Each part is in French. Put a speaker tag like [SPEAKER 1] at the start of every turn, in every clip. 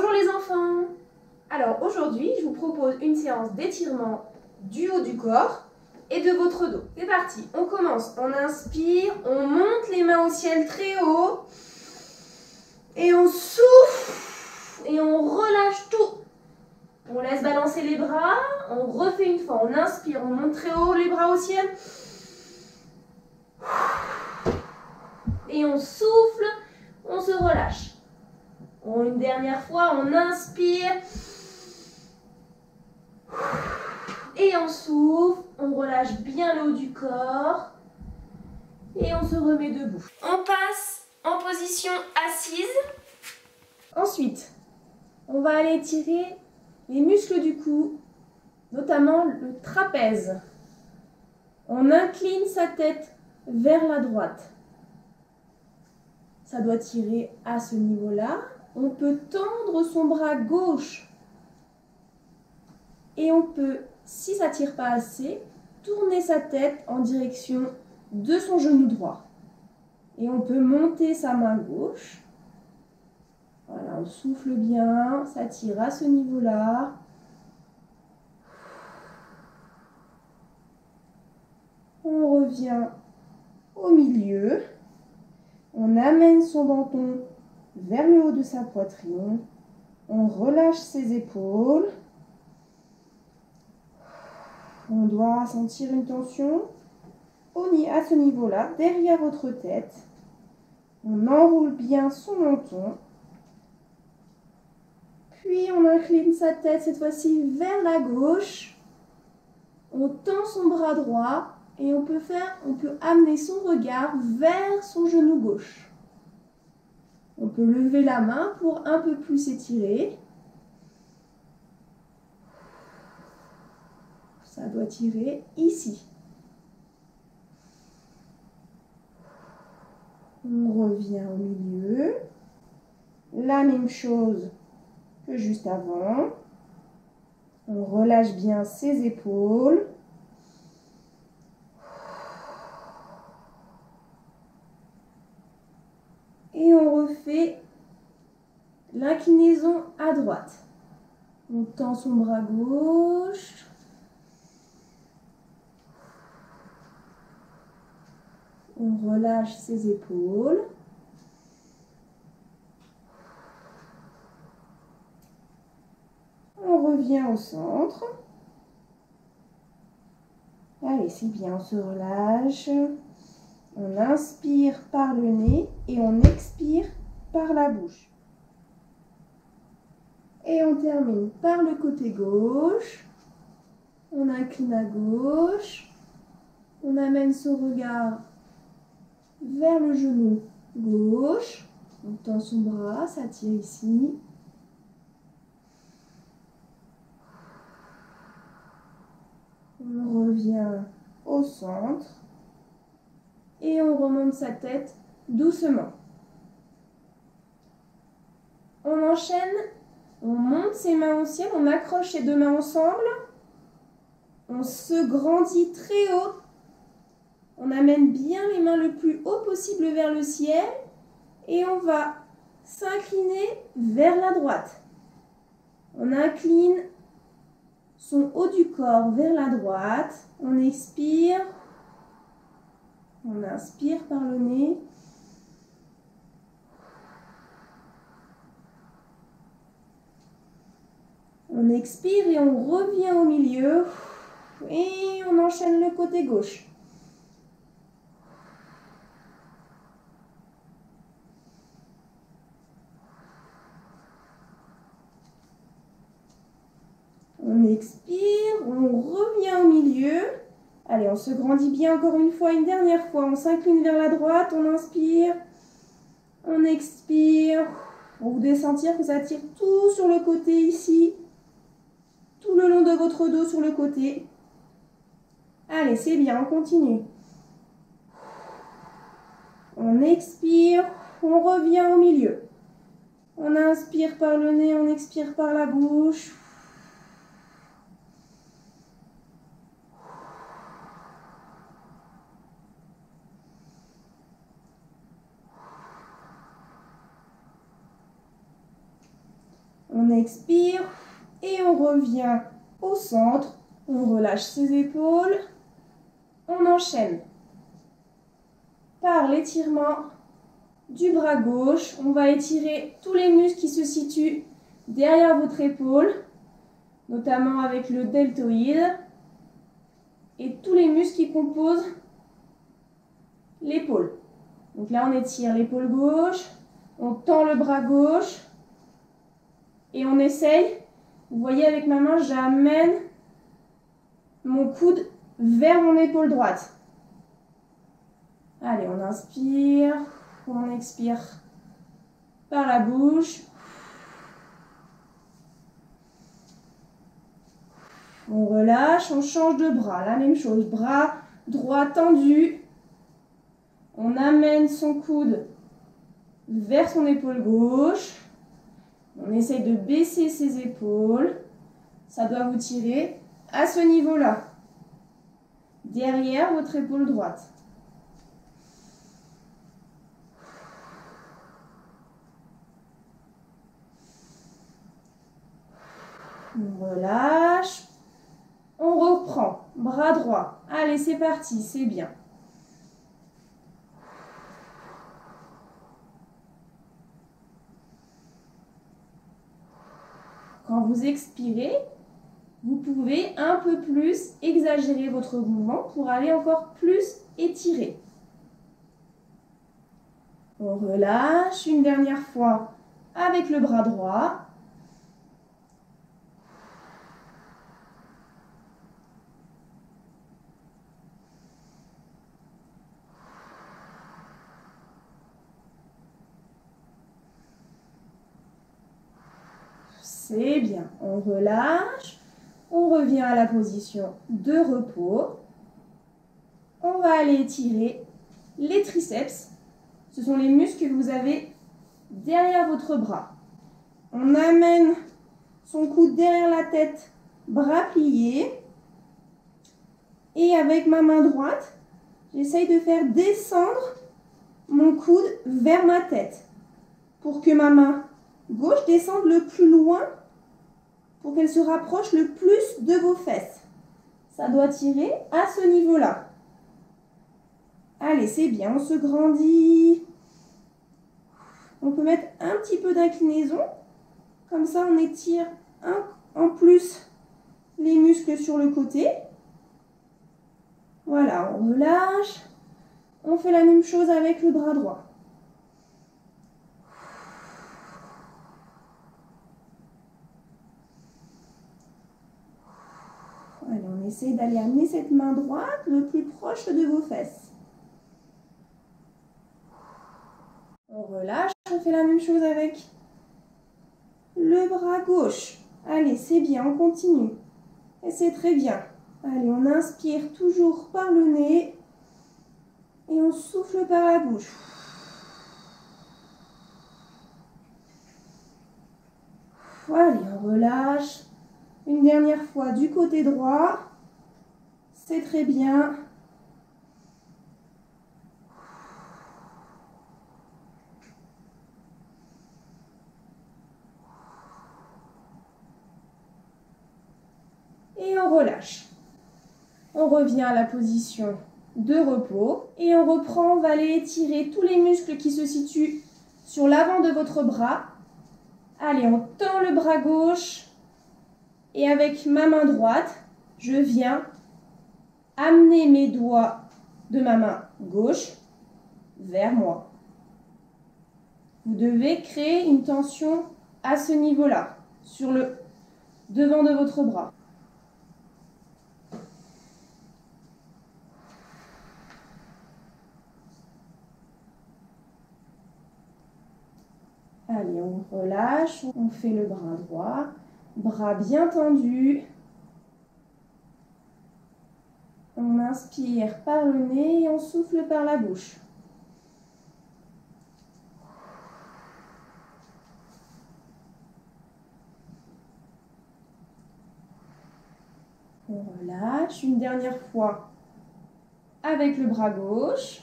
[SPEAKER 1] Bonjour les enfants. Alors aujourd'hui, je vous propose une séance d'étirement du haut du corps et de votre dos. C'est parti, on commence. On inspire, on monte les mains au ciel très haut et on souffle et on relâche tout. On laisse balancer les bras, on refait une fois. On inspire, on monte très haut les bras au ciel et on souffle, on se relâche. Une dernière fois, on inspire et on souffle, on relâche bien le haut du corps et on se remet debout. On passe en position assise. Ensuite, on va aller étirer les muscles du cou, notamment le trapèze. On incline sa tête vers la droite. Ça doit tirer à ce niveau-là. On peut tendre son bras gauche et on peut, si ça ne tire pas assez, tourner sa tête en direction de son genou droit. Et on peut monter sa main gauche. Voilà, on souffle bien, ça tire à ce niveau-là. On revient au milieu. On amène son menton vers le haut de sa poitrine. On relâche ses épaules. On doit sentir une tension à ce niveau-là, derrière votre tête. On enroule bien son menton. Puis on incline sa tête cette fois-ci vers la gauche. On tend son bras droit et on peut amener son regard vers son genou gauche. On peut lever la main pour un peu plus étirer. Ça doit tirer ici. On revient au milieu. La même chose que juste avant. On relâche bien ses épaules. Et on refait l'inclinaison à droite. On tend son bras gauche. On relâche ses épaules. On revient au centre. Allez, c'est bien, on se relâche. On inspire par le nez et on expire par la bouche. Et on termine par le côté gauche. On incline à gauche. On amène son regard vers le genou gauche. On tend son bras, ça tire ici. On revient au centre. Et on remonte sa tête doucement. On enchaîne, on monte ses mains au ciel, on accroche ses deux mains ensemble. On se grandit très haut. On amène bien les mains le plus haut possible vers le ciel. Et on va s'incliner vers la droite. On incline son haut du corps vers la droite. On expire. On inspire par le nez. On expire et on revient au milieu. Et on enchaîne le côté gauche. On expire, on revient au milieu. Allez, on se grandit bien encore une fois, une dernière fois. On s'incline vers la droite, on inspire, on expire. Vous devez sentir que ça tire tout sur le côté ici, tout le long de votre dos sur le côté. Allez, c'est bien, on continue. On expire, on revient au milieu. On inspire par le nez, on expire par la bouche. On expire et on revient au centre. On relâche ses épaules. On enchaîne par l'étirement du bras gauche. On va étirer tous les muscles qui se situent derrière votre épaule, notamment avec le deltoïde et tous les muscles qui composent l'épaule. Donc là, on étire l'épaule gauche, on tend le bras gauche et on essaye. Vous voyez, avec ma main, j'amène mon coude vers mon épaule droite. Allez, on inspire, on expire par la bouche. On relâche, on change de bras. La même chose, bras droit tendu. On amène son coude vers son épaule gauche. On essaye de baisser ses épaules. Ça doit vous tirer à ce niveau-là, derrière votre épaule droite. On relâche. On reprend. Bras droit. Allez, c'est parti, c'est bien. Quand vous expirez, vous pouvez un peu plus exagérer votre mouvement pour aller encore plus étirer. On relâche une dernière fois avec le bras droit. C'est bien. On relâche. On revient à la position de repos. On va aller étirer les triceps. Ce sont les muscles que vous avez derrière votre bras. On amène son coude derrière la tête, bras pliés. Et avec ma main droite, j'essaye de faire descendre mon coude vers ma tête pour que ma main gauche descende le plus loin, pour qu'elle se rapproche le plus de vos fesses. Ça doit tirer à ce niveau-là. Allez, c'est bien, on se grandit. On peut mettre un petit peu d'inclinaison. Comme ça, on étire en plus les muscles sur le côté. Voilà, on relâche. On fait la même chose avec le bras droit. Allez, on essaie d'aller amener cette main droite le plus proche de vos fesses. On relâche, on fait la même chose avec le bras gauche. Allez, c'est bien, on continue. Et c'est très bien. Allez, on inspire toujours par le nez et on souffle par la bouche. Allez, on relâche. Une dernière fois du côté droit. C'est très bien. Et on relâche. On revient à la position de repos et on reprend. On va aller étirer tous les muscles qui se situent sur l'avant de votre bras. Allez, on tend le bras gauche et avec ma main droite, je viens amener mes doigts de ma main gauche vers moi. Vous devez créer une tension à ce niveau-là, sur le devant de votre bras. Allez, on relâche, on fait le bras droit, bras bien tendus. On inspire par le nez et on souffle par la bouche. On relâche une dernière fois avec le bras gauche.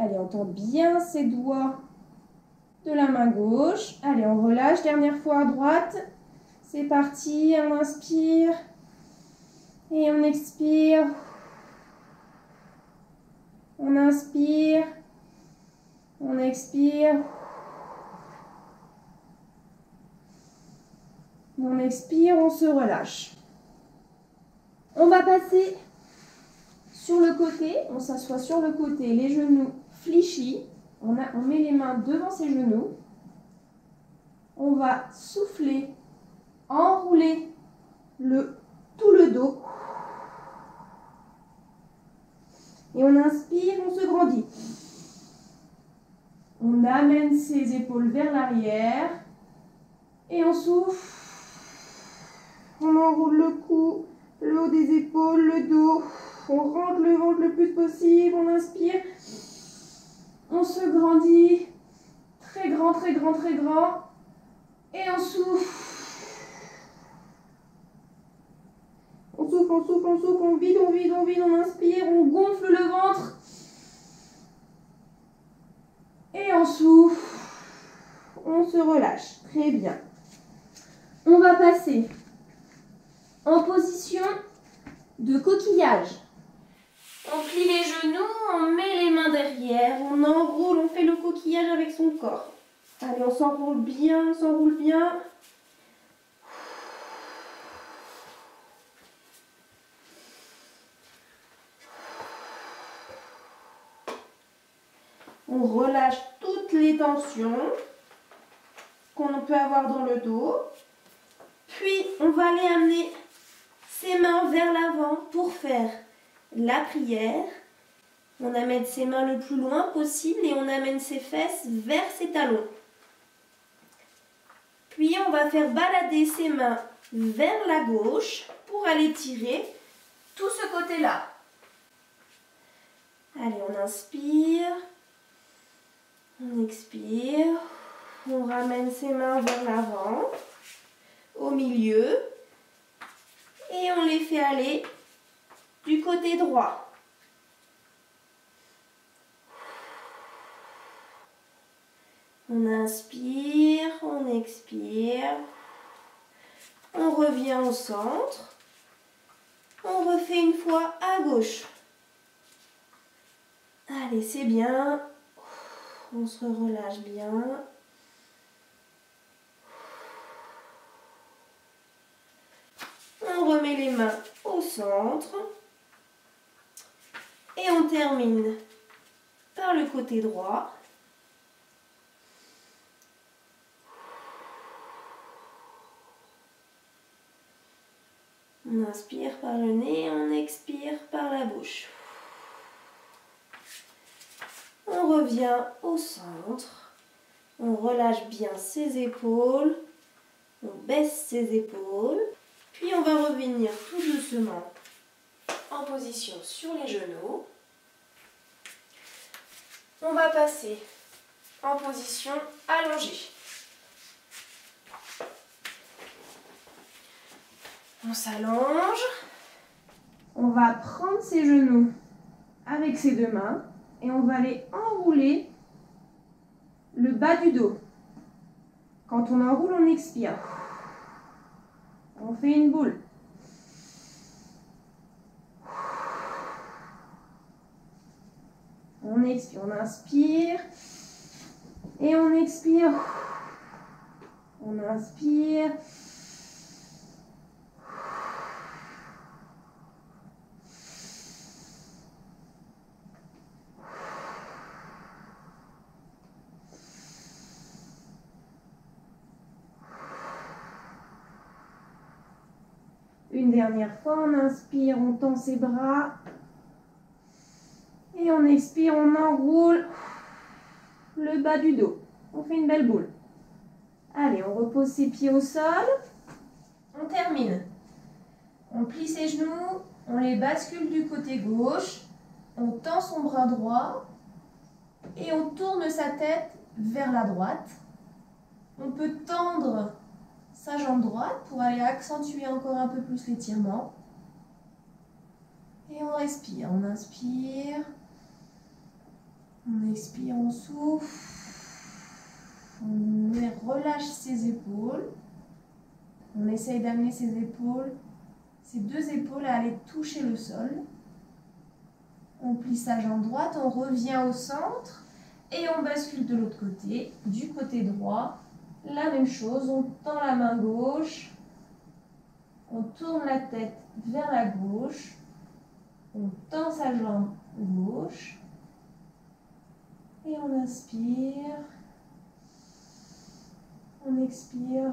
[SPEAKER 1] Allez, on tend bien ses doigts de la main gauche. Allez, on relâche. Dernière fois à droite. C'est parti. On inspire. Et on expire. On inspire. On expire. On expire, on se relâche. On va passer sur le côté. On s'assoit sur le côté, les genoux fléchis. On met les mains devant ses genoux. On va souffler, enrouler tout le dos. Et on inspire, on se grandit. On amène ses épaules vers l'arrière. Et on souffle. On enroule le cou, le haut des épaules, le dos. On rentre le ventre le plus possible. On inspire. On se grandit. Très grand, très grand, très grand. Et on souffle. On souffle, on souffle, on souffle. On vide, on vide, on vide. On inspire. On gonfle le ventre. Et on souffle. On se relâche. Très bien. On va passer en position de coquillage. On plie les genoux, on met les mains derrière, on enroule, on fait le coquillage avec son corps. Allez, on s'enroule bien, on s'enroule bien. On relâche toutes les tensions qu'on peut avoir dans le dos. Puis, on va aller amener ses mains vers l'avant pour faire la prière. On amène ses mains le plus loin possible et on amène ses fesses vers ses talons. Puis, on va faire balader ses mains vers la gauche pour aller tirer tout ce côté-là. Allez, on inspire. On expire. On ramène ses mains vers l'avant, au milieu. Et on les fait aller du côté droit. On inspire, on expire. On revient au centre. On refait une fois à gauche. Allez, c'est bien. On se relâche bien. On remet les mains au centre. Et on termine par le côté droit. On inspire par le nez, on expire par la bouche. On revient au centre. On relâche bien ses épaules. On baisse ses épaules. Puis on va revenir tout doucement en position sur les genoux. On va passer en position allongée. On s'allonge. On va prendre ses genoux avec ses deux mains et on va aller enrouler le bas du dos. Quand on enroule, on expire. On fait une boule. On expire, on inspire. Et on expire. On inspire. Une dernière fois, on inspire, on tend ses bras. Et on expire, on enroule le bas du dos. On fait une belle boule. Allez, on repose ses pieds au sol. On termine. On plie ses genoux, on les bascule du côté gauche. On tend son bras droit. Et on tourne sa tête vers la droite. On peut tendre sa jambe droite pour aller accentuer encore un peu plus l'étirement. Et on respire. On inspire. On On expire, on souffle. On relâche ses épaules. On essaye d'amener ses épaules, ces deux épaules à aller toucher le sol. On plie sa jambe droite, on revient au centre et on bascule de l'autre côté, du côté droit. La même chose, on tend la main gauche, on tourne la tête vers la gauche, on tend sa jambe gauche et on inspire, on expire.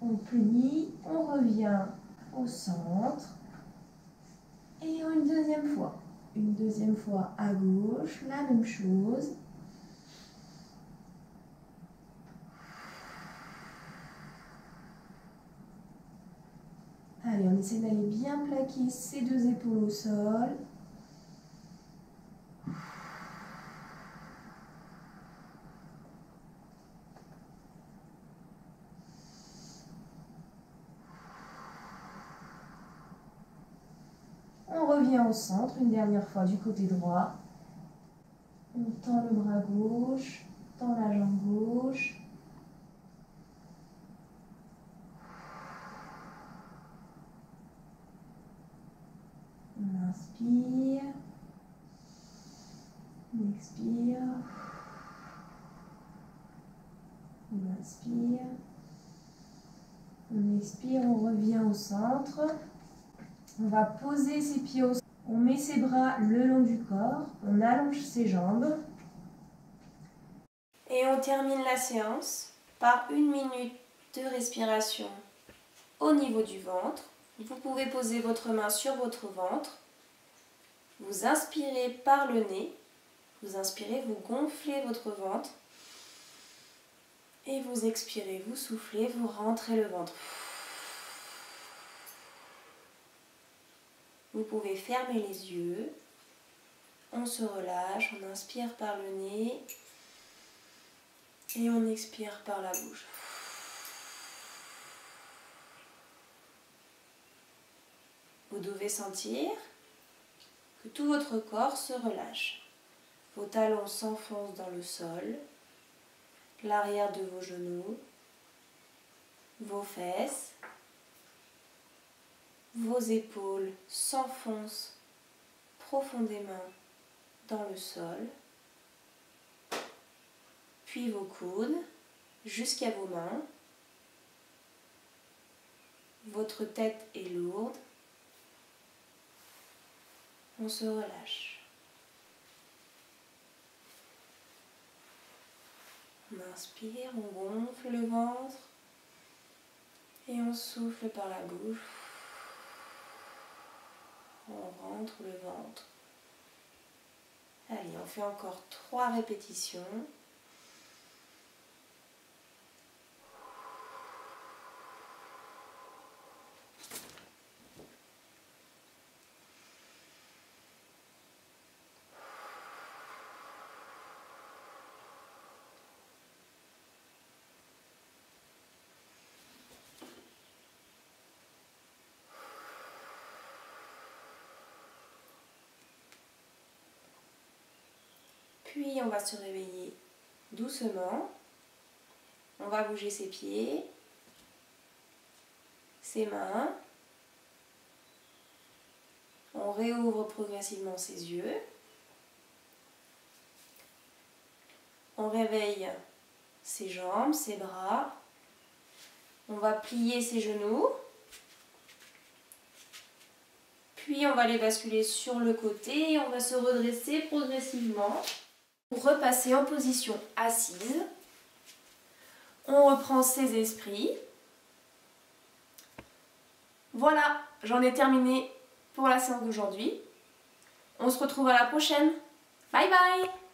[SPEAKER 1] On plie, on revient au centre et une deuxième fois. Une deuxième fois à gauche, la même chose. Allez, on essaie d'aller bien plaquer ces deux épaules au sol. On revient au centre une dernière fois du côté droit. On tend le bras gauche, tend la jambe gauche. On inspire. On expire. On inspire. On expire, on revient au centre. On va poser ses pieds au sol. On met ses bras le long du corps. On allonge ses jambes. Et on termine la séance par 1 minute de respiration au niveau du ventre. Vous pouvez poser votre main sur votre ventre. Vous inspirez par le nez. Vous inspirez, vous gonflez votre ventre. Et vous expirez, vous soufflez, vous rentrez le ventre. Vous pouvez fermer les yeux. On se relâche, on inspire par le nez. Et on expire par la bouche. Vous devez sentir que tout votre corps se relâche. Vos talons s'enfoncent dans le sol, l'arrière de vos genoux, vos fesses, vos épaules s'enfoncent profondément dans le sol, puis vos coudes jusqu'à vos mains. Votre tête est lourde. On se relâche. On inspire, on gonfle le ventre et on souffle par la bouche. On rentre le ventre. Allez, on fait encore 3 répétitions. Puis on va se réveiller doucement. On va bouger ses pieds, ses mains. On réouvre progressivement ses yeux. On réveille ses jambes, ses bras. On va plier ses genoux. Puis on va les basculer sur le côté et on va se redresser progressivement. Pour repasser en position assise, on reprend ses esprits. Voilà, j'en ai terminé pour la séance d'aujourd'hui. On se retrouve à la prochaine. Bye bye!